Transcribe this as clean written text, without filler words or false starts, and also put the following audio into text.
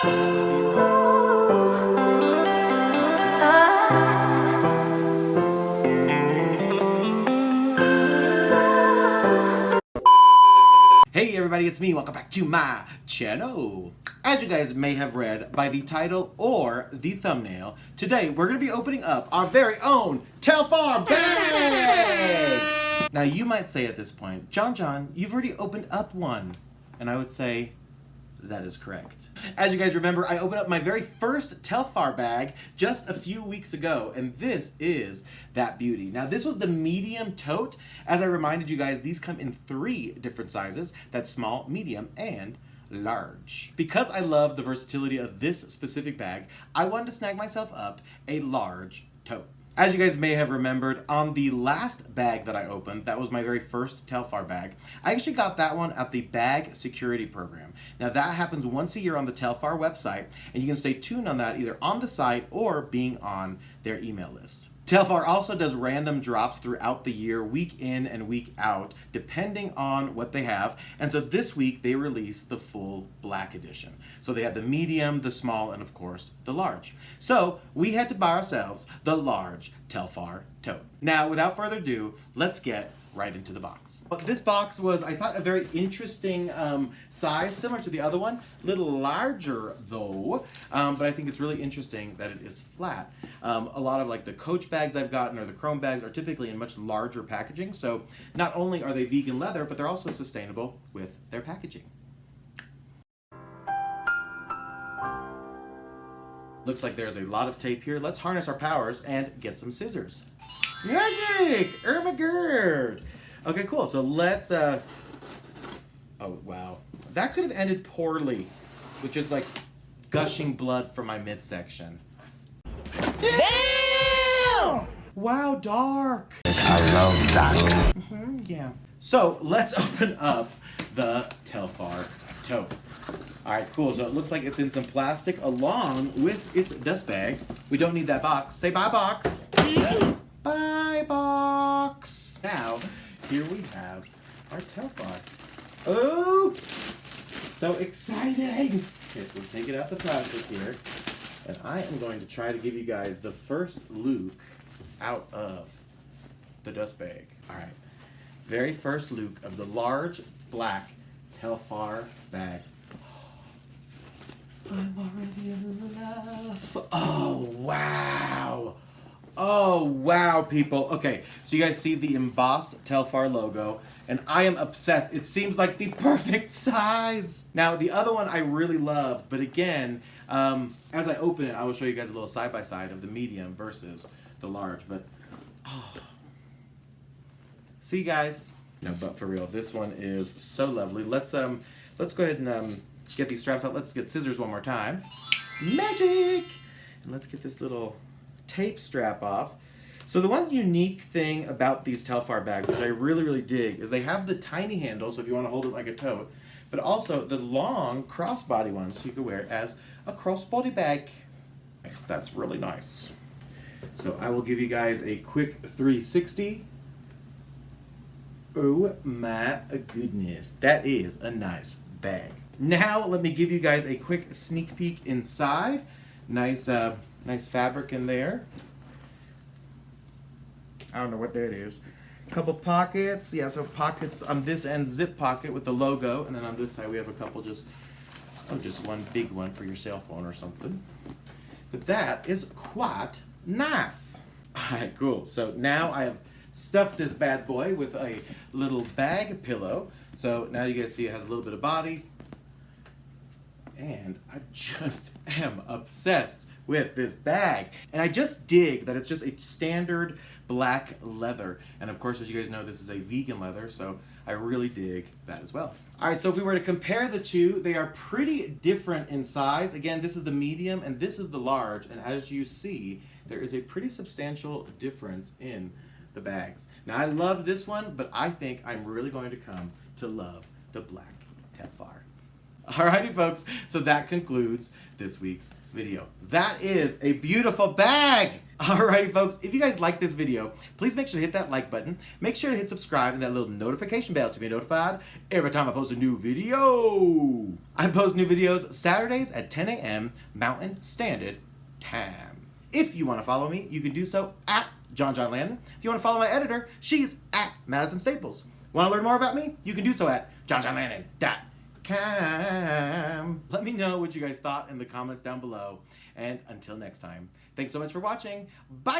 Hey everybody, it's me. Welcome back to my channel. As you guys may have read by the title or the thumbnail, today we're going to be opening up our very own Telfar bag! Now you might say at this point, John, you've already opened up one. And I would say, that is correct. As you guys remember, I opened up my very first Telfar bag just a few weeks ago, and this is that beauty. Now, this was the medium tote. As I reminded you guys, these come in 3 different sizes. That's small, medium, and large. Because I love the versatility of this specific bag, I wanted to snag myself up a large tote. As you guys may have remembered, on the last bag that I opened, that was my very first Telfar bag, I actually got that one at the Bag Security Program. Now that happens once a year on the Telfar website, and you can stay tuned on that either on the site or being on their email list. Telfar also does random drops throughout the year, week in and week out, depending on what they have. And so this week they released the full black edition. So they had the medium, the small, and of course the large. So we had to buy ourselves the large Telfar tote. Now, without further ado, let's get right into the box. But this box was, I thought, a very interesting size, similar to the other one. A little larger though, but I think it's really interesting that it is flat. A lot of like the Coach bags I've gotten or the Chrome bags are typically in much larger packaging. So not only are they vegan leather, but they're also sustainable with their packaging. Looks like there's a lot of tape here. Let's harness our powers and get some scissors. Magic! Oh my god! Okay, cool. So let's, oh wow. That could have ended poorly with just like gushing blood from my midsection. Damn! Wow, dark. I love dark. Yeah. So let's open up the Telfar tote. Alright, cool. So it looks like it's in some plastic along with its dust bag. We don't need that box. Say bye, box. Bye, box. Now, here we have our Telfar. Oh, so exciting. Okay, so let's take it out the plastic here. And I am going to try to give you guys the first look out of the dust bag. All right, very first look of the large black Telfar bag. I'm already in love. Oh, wow. Oh, wow, people. Okay, so you guys see the embossed Telfar logo, and I am obsessed. It seems like the perfect size. Now, the other one I really loved, but again, as I open it, I will show you guys a little side-by-side of the medium versus the large, but, oh. See, guys? No, but for real, this one is so lovely. Let's go ahead and get these straps out. Let's get scissors one more time. Magic! And let's get this little tape strap off. So the one unique thing about these Telfar bags, which I really dig, is they have the tiny handle, so if you want to hold it like a tote, but also the long crossbody one, so you can wear it as a crossbody bag. Nice, that's really nice. So I will give you guys a quick 360. Oh my goodness, that is a nice bag. Now let me give you guys a quick sneak peek inside. Nice fabric in there. I don't know what that is. A couple pockets. Yeah, so pockets on this end, zip pocket with the logo, and then on this side we have a couple just one big one for your cell phone or something. But that is quite nice. Alright, cool. So now I have stuffed this bad boy with a little bag pillow. So now you guys see it has a little bit of body. And I just am obsessed with this bag. And I just dig that it's just a standard black leather. And of course, as you guys know, this is a vegan leather, so I really dig that as well. All right, so if we were to compare the two, they are pretty different in size. Again, this is the medium and this is the large. And as you see, there is a pretty substantial difference in the bags. Now, I love this one, but I think I'm really going to come to love the black Telfar. Alrighty, folks, so that concludes this week's video. That is a beautiful bag. Alrighty folks, if you guys like this video, please make sure to hit that like button. Make sure to hit subscribe and that little notification bell to be notified every time I post a new video. I post new videos Saturdays at 10 a.m. Mountain Standard Time. If you want to follow me, you can do so at Lannen. If you want to follow my editor, she's at Madison Staples. Want to learn more about me? You can do so at johnlannen.com. Let me know what you guys thought in the comments down below. And until next time, thanks so much for watching. Bye!